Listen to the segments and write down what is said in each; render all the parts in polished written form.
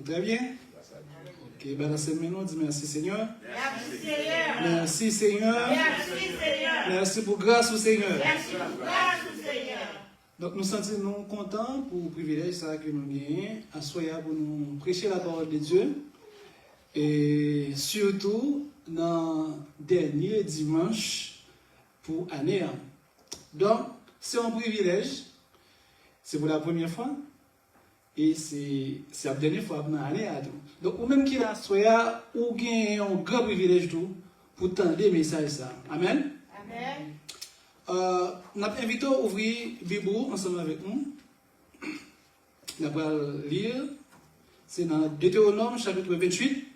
Très bien. Ok, ben dans ce moment, on dit merci Seigneur. Merci Seigneur. Merci Seigneur. Merci Seigneur. Merci pour grâce au Seigneur. Merci pour grâce au Seigneur. Donc nous sentons contents pour le privilège ça que nous gagnons, à soya pour nous prêcher la parole de Dieu. Et surtout, dans le dernier dimanche pour l'année. Donc, c'est un privilège. C'est pour la première fois. Et c'est la dernière fois dans l'année. Donc, ou même qui a soya, ou gagne un grand privilège tout pour tendre des messages ça. Amen. Amen. Nous avons invité à ouvrir la Bible ensemble avec nous. Nous allons lire. C'est dans Deutéronome chapitre 28.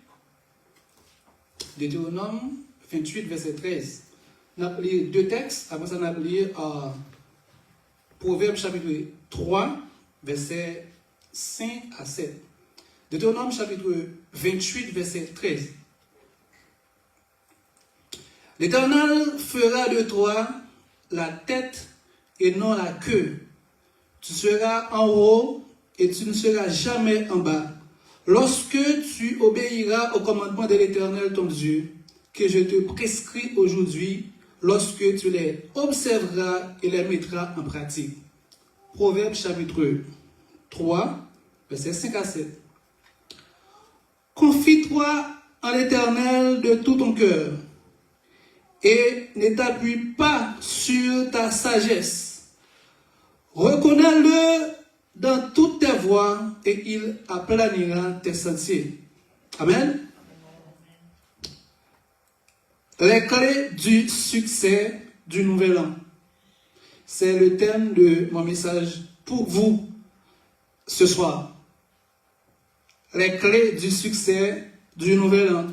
Deutéronome 28, verset 13. Nous allons lire deux textes. Après ça, nous allons lire Proverbe chapitre 3, verset 5 à 7. Deutéronome chapitre 28, verset 13. L'Éternel fera de toi la tête et non la queue. Tu seras en haut et tu ne seras jamais en bas. Lorsque tu obéiras au commandement de l'Éternel ton Dieu, que je te prescris aujourd'hui, lorsque tu les observeras et les mettras en pratique. Proverbe chapitre 3, verset 5 à 7. Confie-toi en l'Éternel de tout ton cœur et ne t'appuie pas sur ta sagesse. Reconnais-le dans toutes tes voies et il aplanira tes sentiers. Amen. Les clés du succès du nouvel an. C'est le thème de mon message pour vous ce soir. Les clés du succès du nouvel an.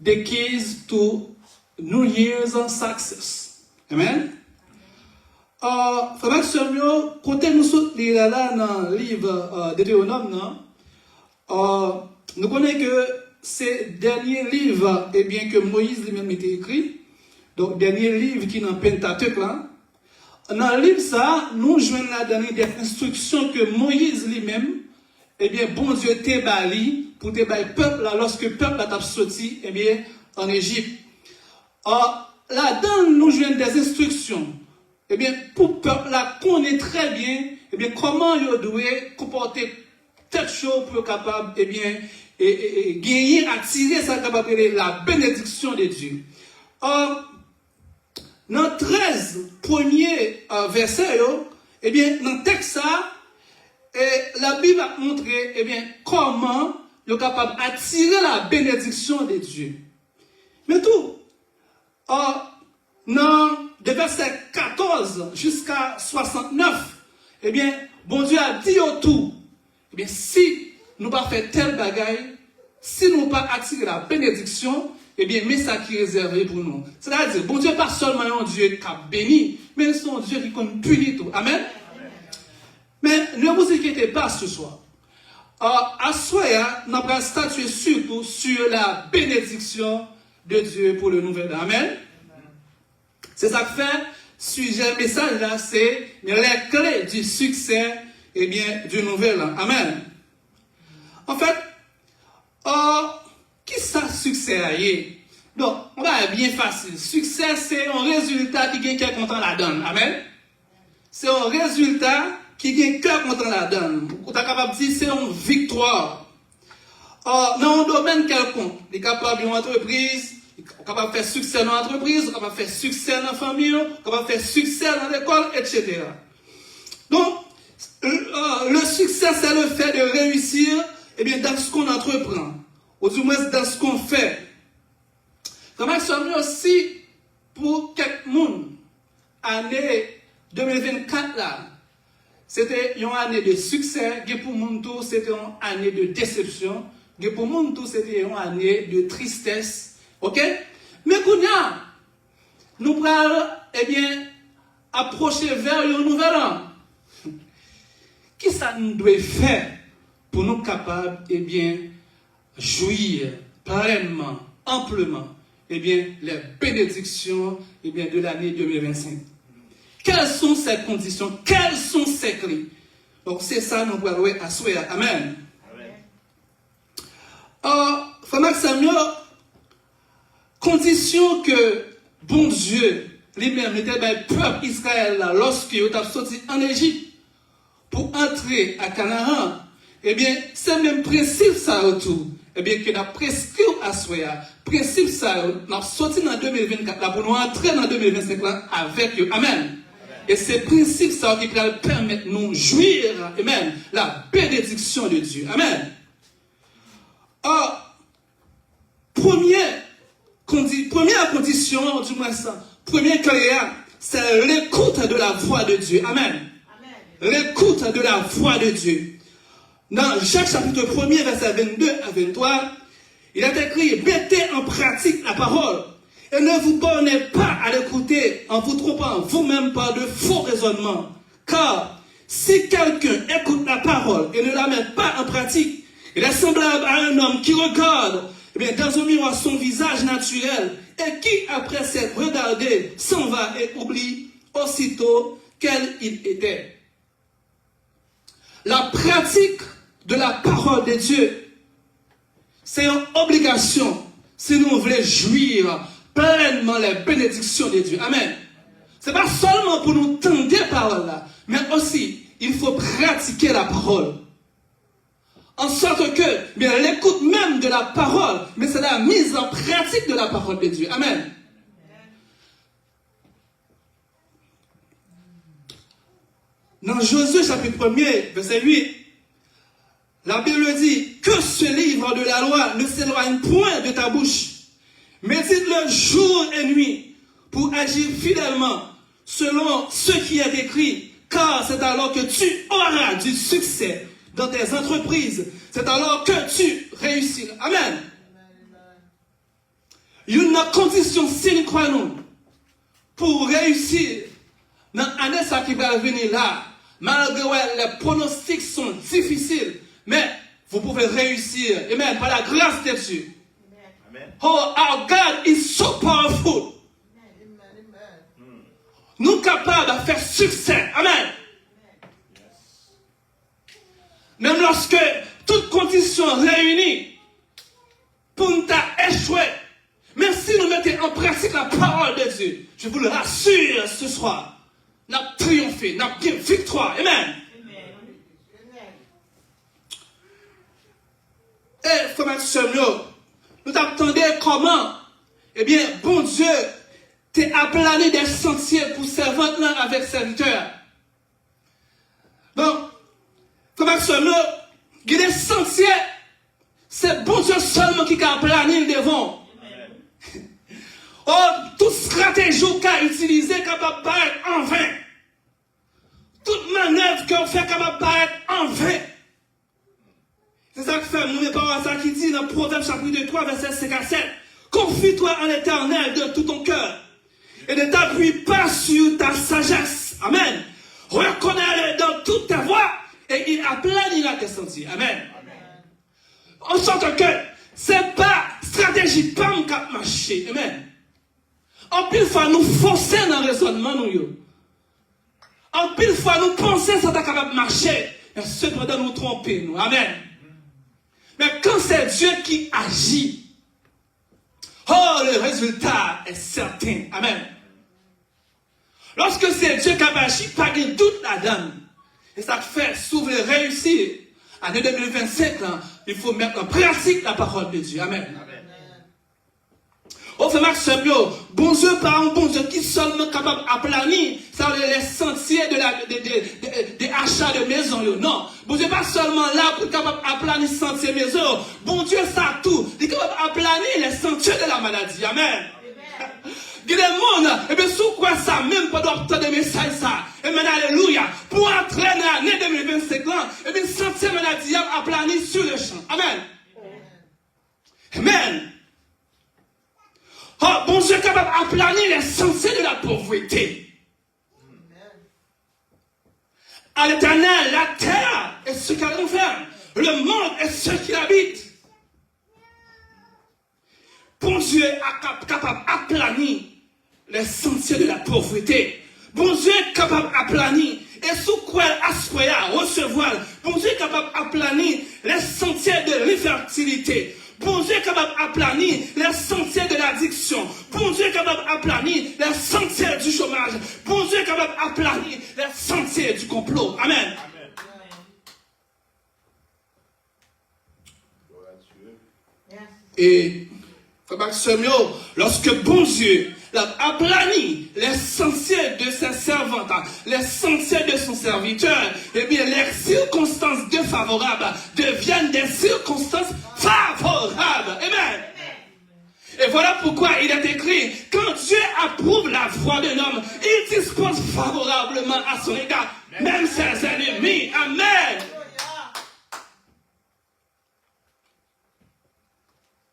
The keys to New Year's success. Amen. Frère Samuel, quand nous sommes là dans le livre Deutéronome, nous connaissons que c'est le dernier livre que Moïse lui-même a écrit. Donc, dernier livre qui est dans le Pentateuque. Dans le livre, ça, nous jouons là-dedans des instructions que Moïse lui-même, bon Dieu t'a bali pour te bali peuple là, lorsque le peuple a sorti en Égypte. Là-dedans, nous jouons des instructions. Pour le peuple là, connaît très bien, comment il doit comporter telle chose pour être capable, gagner, attirer ça capable de la bénédiction de Dieu. Dans 13 premiers versets, dans le texte ça, la Bible a montré comment il est capable d'attirer la bénédiction de Dieu. Mais tout, de verset 14 jusqu'à 69, bon Dieu a dit au tout, si nous pas fait tel bagaille, si nous pas attirer la bénédiction, mais ça qui est réservé pour nous. C'est-à-dire, bon Dieu n'est pas seulement un Dieu qui a béni, mais c'est un Dieu qui compte punir tout. Amen. Mais ne vous inquiétez pas ce soir. À Soya, nous allons statuer surtout sur la bénédiction de Dieu pour le nouvel an. Amen. C'est ça que fait, sujet message là, c'est les clés du succès du nouvel an. Amen. En fait, qui ça succès là? Donc, on va bien facile. Succès, c'est un résultat qui gagne cœur content la donne. Amen. C'est un résultat qui gagne cœur content la donne. On est capable de dire c'est une victoire. Dans un domaine quelconque, il est capable d'une entreprise, il est capable de faire succès dans l'entreprise, il est capable de faire succès dans la famille, il est capable de faire succès dans l'école, etc. Donc, le succès, c'est le fait de réussir dans ce qu'on entreprend, ou du moins dans ce qu'on fait. Comment sommes-nous aussi pour quelques monde, année 2024 là, c'était une année de succès, et pour mon tour, c'était une année de déception, et pour mon tour, c'était une année de tristesse. Ok? Mais nous pourrons, approcher vers le nouvel an. Qu'est-ce que nous devons faire pour nous capables, jouir pleinement, amplement, les bénédictions, de l'année 2025? Quelles sont ces conditions? Quelles sont ces clés? Donc, c'est ça, nous pouvons à souhaiter. Amen. Frère Samuel, condition que bon Dieu lui-même était le peuple Israël là, lorsque il a sorti en Égypte pour entrer à Canaan, eh bien, c'est le même principe ça autour. Eh bien, que nous avons prescrit à Soya, principe ça, nous avons sorti en 2024 là, pour nous entrer en 2025 là, avec eux. Amen. Et c'est principe ça qui va permettre de nous jouir, amen, la bénédiction de Dieu. Amen. Or, première condition, du moins ça, premier carrière, c'est l'écoute de la voix de Dieu. Amen. L'écoute de la voix de Dieu. Dans Jacques chapitre 1er, verset 22 à 23, il est écrit, mettez en pratique la parole et ne vous bornez pas à l'écouter en vous trompant vous-même par de faux raisonnements. Car si quelqu'un écoute la parole et ne la met pas en pratique, il est semblable à un homme qui regarde dans un miroir son visage naturel et qui, après s'être regardé, s'en va et oublie aussitôt quel il était. La pratique de la parole de Dieu, c'est une obligation si nous voulons jouir pleinement les bénédictions de Dieu. Amen. Ce n'est pas seulement pour nous tendre la parole là, mais aussi il faut pratiquer la parole. En sorte que, bien, l'écoute même de la parole, mais c'est la mise en pratique de la parole de Dieu. Amen. Dans Josué chapitre 1er, verset 8, la Bible dit que ce livre de la loi ne s'éloigne point de ta bouche. Médite-le jour et nuit pour agir fidèlement selon ce qui est écrit, car c'est alors que tu auras du succès dans tes entreprises. C'est alors que tu réussiras. Amen. Il y a une condition sine qua non pour réussir dans l'année qui va venir là. Malgré les pronostics sont difficiles, mais vous pouvez réussir. Amen. Par la grâce de Dieu. Amen. Oh, our God is so powerful. Amen. Nous capables de faire succès. Amen. Même lorsque toutes conditions réunies pour nous échouer, même si nous mettons en pratique la parole de Dieu, je vous le rassure ce soir, nous avons triomphé, nous avons bien victoire. Amen. Et frère Samuel, nous attendons comment, eh bien, bon Dieu, t'es aplané des sentiers pour servante là avec serviteur. Donc, frère Samuel, il y a des sentiers, c'est bon Dieu seulement qui a plané devant. Oh, toute stratégie qu'a utilisée capable de paraître en vain. Toute manœuvre qu'on fait capable de paraître en vain. C'est ça que fait mon parents ça qui dit dans Proverbe chapitre 3 verset 5 à 7. Confie-toi en l'Éternel de tout ton cœur et ne t'appuie pas sur ta sagesse. Amen. Reconnais-le dans toutes tes voies et il aplanira tes sentiers. Amen. En sorte que c'est pas stratégie pas qui marcher. Amen. En pile fois nous forcer dans le raisonnement nous. En pile fois nous penser ça est capable de marcher. Et cependant nous tromper nous. Amen. Mais quand c'est Dieu qui agit, oh, le résultat est certain. Amen. Lorsque c'est Dieu qui agit, pas de doute là-dedans. Et ça fait souvent réussir. Année 2025, là, il faut mettre en pratique la parole de Dieu. Amen. Au fait, Max Samuel, bon Dieu, par un bon Dieu qui seulement capable de planir les sentiers des achats de maison. Non, bon Dieu pas seulement là pour capable de planir les sentiers de maison. Bon Dieu, ça tout. Il est capable de planir les sentiers de la maladie. Amen. Il y a des gens, et bien sous quoi ça, même pendant obtenir des messages, ça, et bien alléluia, pour entrer dans l'année 2025 ans, et bien sentier de maladie à planir sur le champ. Amen. Amen. Oh, bon Dieu est capable de planer les sentiers de la pauvreté. À l'Éternel, la terre et ce qu'elle renferme, le monde et ceux qui l'habitent. Bon Dieu est capable de planer les sentiers de la pauvreté. Bon Dieu est capable de planer et sous quoi recevoir. Bon Dieu est capable de planer les sentiers de l'infertilité. Bon Dieu est capable d'aplanir les sentiers de l'addiction. Bon Dieu est capable d'aplanir les sentiers du chômage. Bon Dieu est capable d'aplanir les sentiers du complot. Amen. Et, lorsque bon Dieu a aplani les sentiers de ses servantes, les sentiers de son serviteur, eh bien, les circonstances défavorables deviennent des circonstances favorables. Amen. Et voilà pourquoi il est écrit, quand Dieu approuve la voie d'un homme, il dispose favorablement à son égard, même ses ennemis. Amen.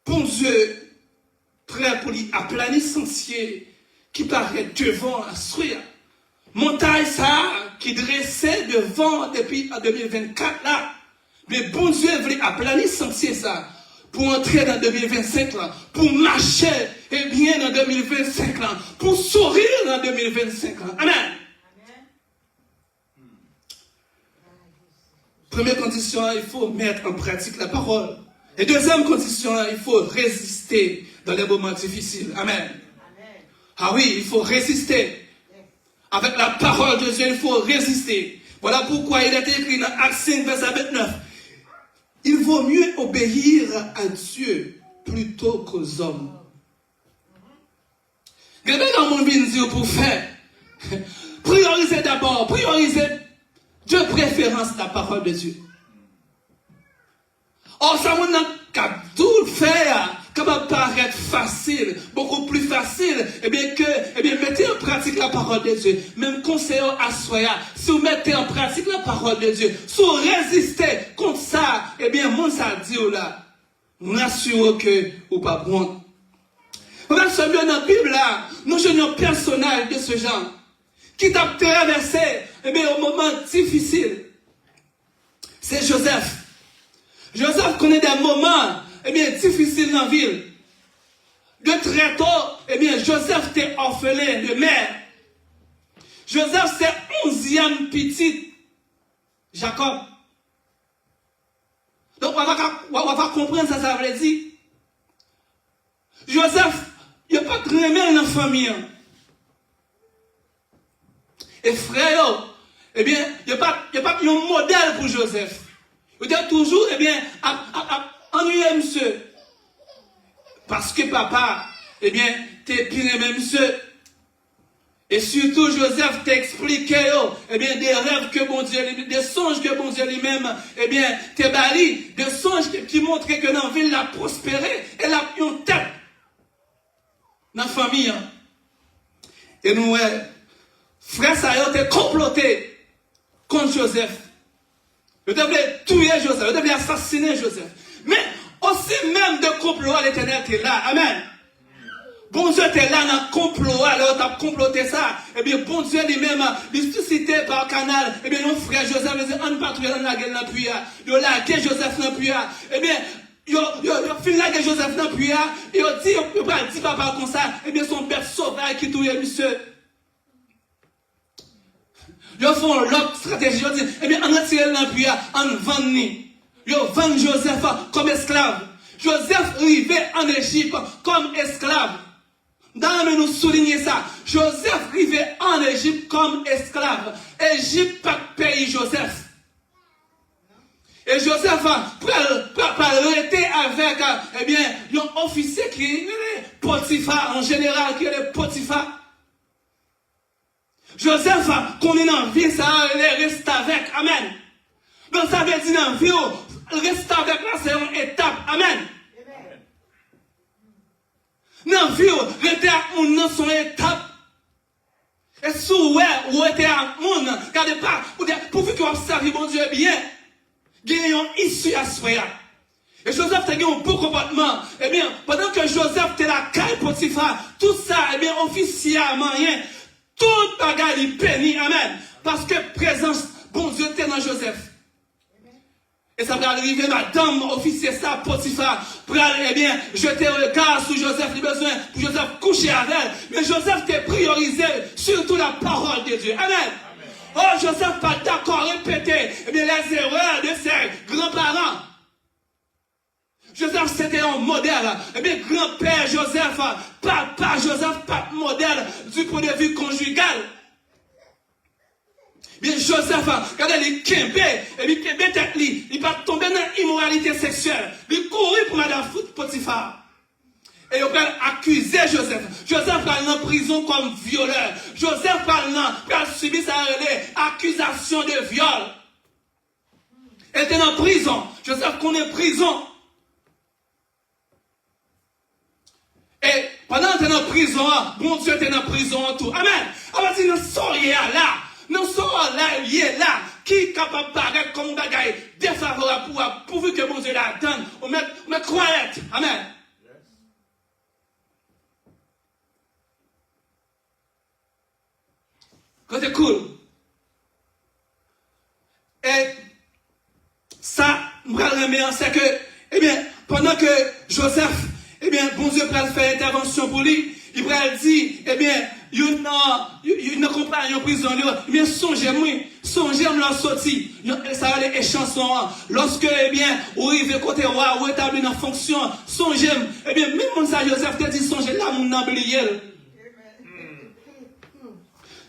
Bon Dieu, prêt pour lui aplanir sentier qui paraît devant la souille. Montagne ça, qui dressait devant depuis 2024 là. Mais bon Dieu voulait aplanir sentier ça. Pour entrer dans 2025 là. Pour marcher, et bien dans 2025 là. Pour sourire dans 2025 là. Amen. Première condition, il faut mettre en pratique la parole. Et deuxième condition, il faut résister dans les moments difficiles. Amen. Ah oui, il faut résister. Avec la parole de Dieu, il faut résister. Voilà pourquoi il est écrit dans Actes 5, verset 29. Il vaut mieux obéir à Dieu plutôt qu'aux hommes. Regardez dans mon vie pour faire. Priorisez d'abord, priorisez de préférence la parole de Dieu. Or, ça m'a tout faire, capable de paraître facile, beaucoup plus facile, mettez en pratique la parole de Dieu. Même conseil à soi, si vous mettez en pratique la parole de Dieu, si vous résistez contre ça, mon ça dit là, nous assurons que vous pas bon. Regarde ce mieux dans la Bible là, nous avons un personnage de ce genre, qui t'a traversé, au moment difficile. C'est Joseph. Joseph connaît des moments difficiles dans la ville. De très tôt, Joseph était orphelin de mère. Joseph, c'est 11e petit Jacob. Donc, on va comprendre ça veut dire. Joseph, il n'y a pas de remède dans la famille. Et frère, il n'y a pas un modèle pour Joseph. Il est toujours, ennuyé, monsieur. Parce que papa, t'es bien aimé, monsieur. Et surtout, Joseph t'expliquait, des rêves que bon Dieu, des songes que bon Dieu lui-même, t'es bali, des songes qui montraient que dans la ville, il a prospéré, elle a une tête. Dans la famille. Et nous, frère Sayo, t'es comploté contre Joseph. Il devait tuer Joseph, il devait assassiner Joseph. Mais aussi même de complot à l'Éternel était là. Amen. Bon Dieu était là dans le complot, alors tu as comploté ça. Bon Dieu lui-même, il suscité par canal. Nos frères Joseph, il dit, on ne patrouille dans la gueule dans la pluie. Il a lagué Joseph dans la pluie. Il a fini laguer Joseph dans la pluie. Il a dit, il n'a pas dit papa comme ça. Son père sauvage qui touille monsieur. Ils font l'autre stratégie. Ils disent, on retire l'empire, on vend. Ils vendent Joseph comme esclave. Joseph arrivait en Égypte comme esclave. Dans nous souligner ça. Joseph arrivait en Égypte comme esclave. Égypte pas pays Joseph. Et Joseph pour arrêter avec un officier qui est Potiphar en général, qui est Potiphar. Joseph, qu'on est dans la vie, ça, il reste avec. Amen. Donc ça veut dire dans la vie, reste avec là, c'est une étape. Amen. Dans la vie, rester à mon dans son étape. Et si vous êtes à mon, regardez pas, pour que vous observez mon Dieu bien, il y a une issue à soi. Et Joseph a eu un beau comportement. Pendant que Joseph était la caille Potiphar, tout ça, officiellement, rien. Tout bagage est béni, amen. Parce que présence, bon Dieu était dans Joseph. Et ça va arriver, madame, officier ça, Potiphar, pour aller, jeter un regard sur Joseph, il a besoin pour Joseph coucher avec elle. Mais Joseph était priorisé surtout la parole de Dieu. Amen. Oh, Joseph pas d'accord répéter les erreurs de ses grands-parents. Joseph s'était était un modèle. Eh bien, grand-père Joseph, papa Joseph, papa modèle du point de vue conjugal. Bien, Joseph, quand il kembe, et puis kembe tête li, il va tomber dans l'immoralité sexuelle. Il courir pour Madame Potiphar. Et il va accuser Joseph. Joseph va en prison comme violeur. Joseph va subir sa accusation de viol. Il était en prison. Joseph connaît prison. Et pendant qu'il était en prison, bon Dieu était en prison en tout. Amen. Alors, si nous sommes là, nous sommes là, qui est capable de paraître comme un bagage défavorable pourvu que bon Dieu la donne, on met croyant. Amen. C'est cool. Et ça, c'est que, eh bien, pendant que Joseph, eh bien, bon Dieu va faire intervention pour lui, il va dire, eh bien, il ne comprend pas prisonnier, eh bien, songez-moi leur sortie. Ça va les chansons. Lorsque, eh bien, vous arrivez côté roi, vous établi dans fonction, songez-moi, eh bien, même ça, Joseph te dit, songez là, mon oublié.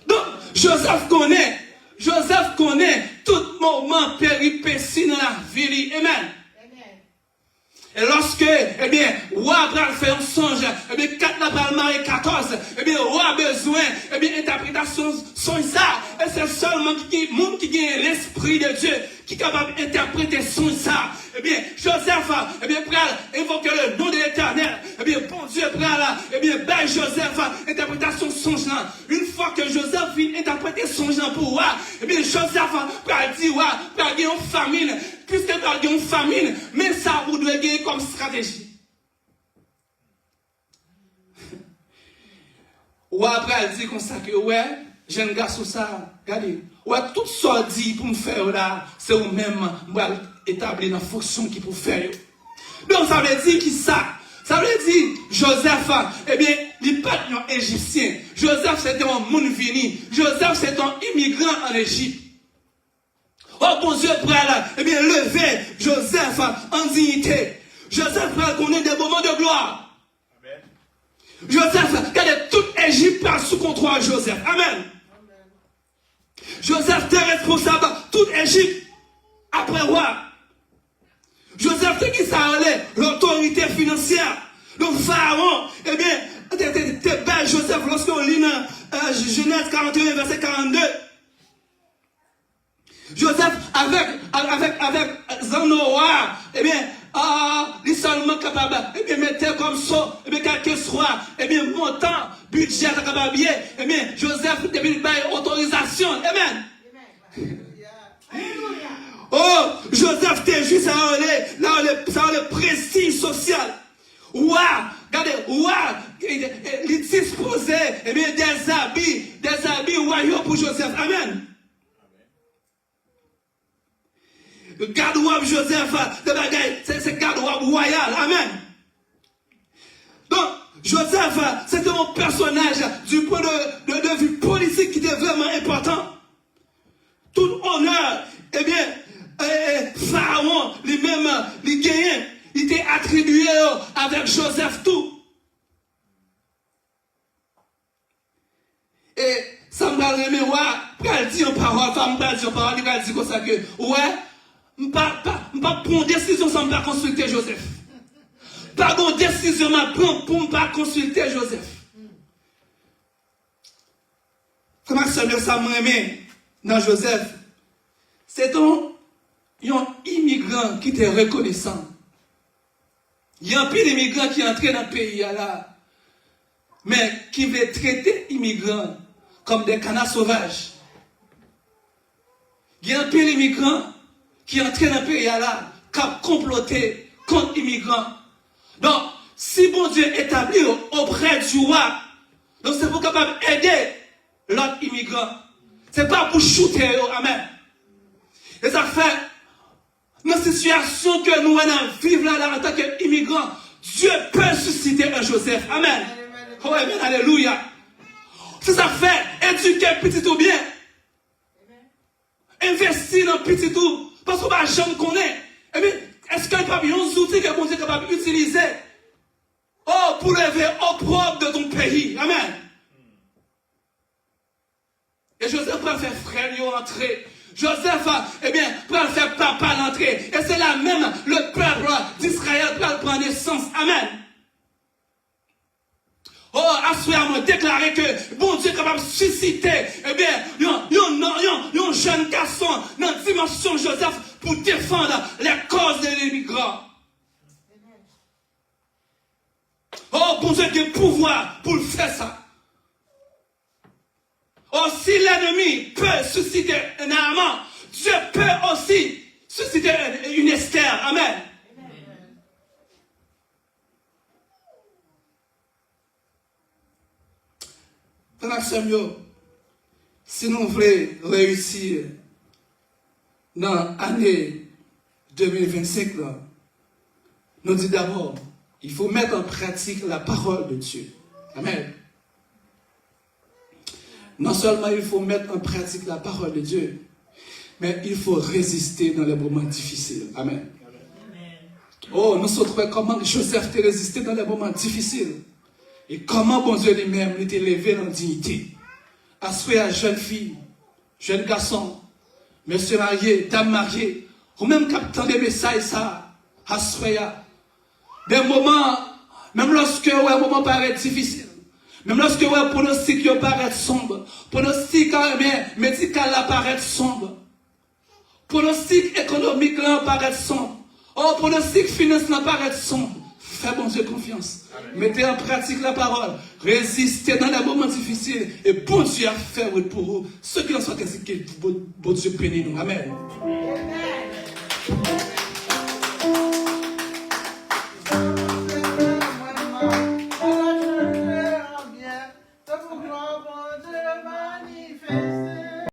Donc, Joseph connaît tout moment péripétie dans la vie. Amen. Et lorsque, eh bien, roi va faire un songe, eh bien, 4 la va marier 14, eh bien, roi a besoin, eh bien, interprétation, songe ça. Et c'est seulement monde qui a l'esprit de Dieu, qui est capable d'interpréter songe ça. Eh bien, Joseph, eh bien, pour invoquer le nom de l'Éternel, eh bien, bon Dieu, eh bien, ben Joseph, interprétation songe là. Une fois que Joseph vient interpréter songe là pour roi, eh bien, Joseph, va dire, roi, va dire une famine. Puisque tu as une famine, mais ça vous devez gagner comme stratégie. Ou après, elle dit comme ça que, ouais, jeune garçon, ça, regardez, ouais, tout ça dit pour me faire là, c'est vous-même, moi, établir une fonction qui pour faire. Donc, ça veut dire qui ça? Ça veut dire, Joseph, eh bien, il n'est pas un Égyptien. Joseph, c'était un monde vini. Joseph, c'est un immigrant en Égypte. Oh bon Dieu, frère, eh bien, levez Joseph en dignité. Joseph, frère, connaît des moments de gloire. Amen. Joseph, regardez, toute Égypte passe sous contrôle de Joseph. Amen. Amen. Joseph était responsable de toute Égypte après roi. Joseph, c'est qui ça allait? L'autorité financière. Le pharaon, eh bien, t'es belle, Joseph, lorsqu'on lit dans Genèse 41, verset 42. Joseph, avec Zanoa, eh bien, il est seulement capable, eh bien, mettre comme ça, eh bien, quelqu'un soit, eh bien, montant, budget, capable bien, eh bien, Joseph, depuis le autorisation, amen. Oh, Joseph, t'es juste à le prestige social. Ouah, regardez, ouah, il disposait, eh bien, des habits royaux pour Joseph, amen. Le garde-robe Joseph, c'est garde-robe royal. Amen. Donc, Joseph, c'était un personnage du point de vue politique qui était vraiment important. Tout honneur, eh bien, Pharaon, lui-même, il gagnait, il était attribué avec Joseph tout. Et ça me va le mémoire, quand il dit en parole, il va dire comme ça que, ouais, je ne vais pas prendre décision sans me consulter Joseph. Pas de décision prendre pour ne pas consulter Joseph. Comment ça me dans Joseph? C'est un immigrant qui était reconnaissant. Il y a un peu d'immigrants qui entrent dans le pays là, mais qui veut traiter immigrants comme des canards sauvages. Il y a un peu d'immigrants qui entrent dans le pays là, qui a comploté contre l'immigrant. Donc, si bon Dieu établit auprès du roi, donc c'est pour capable aider l'autre immigrant. C'est pas pour shooter, amen. Et ça fait, dans la situation que nous vivons là en tant qu'immigrants, Dieu peut susciter un Joseph, amen. Oh, amen, alléluia. Si ça fait, éduquer petit ou bien, investir dans petit ou, parce qu'on va jamais connaître. Eh bien, est-ce qu'il n'y a pas un outil que bon Dieu est capable d'utiliser pour lever opprobre de ton pays. Amen. Et Joseph va faire frère entrer. Joseph, va faire papa l'entrée. Et c'est là même le peuple d'Israël va prendre naissance. Amen. Assurément déclarer que bon Dieu est capable de susciter, un jeune garçon dans la dimension Joseph pour défendre les causes des migrants. Bon Dieu a le pouvoir pour faire ça. Si l'ennemi peut susciter un Haman, Dieu peut aussi susciter une Esther. Amen. Si nous voulons réussir dans l'année 2025, nous disons d'abord, il faut mettre en pratique la parole de Dieu. Amen. Non seulement il faut mettre en pratique la parole de Dieu, mais il faut résister dans les moments difficiles. Amen. Nous sommes comment Joseph t'a résisté dans les moments difficiles. Et comment bon Dieu lui-même l'était élevé dans la dignité. Assuré à jeune fille, jeune garçon, monsieur marié, dame mariée, ou même captant des messages, ça, assuré à des moments, même lorsque un moment paraît difficile, même lorsque un pronostic paraît sombre, pronostic médical paraît sombre, pronostic économique paraît sombre, pronostic financier paraît sombre. Fais bon Dieu confiance. Amen. Mettez en pratique la parole. Résistez dans les moments difficiles. Et bon Dieu a fait pour vous. Ceux qui en sont ainsi, que bon Dieu bénisse nous. Amen.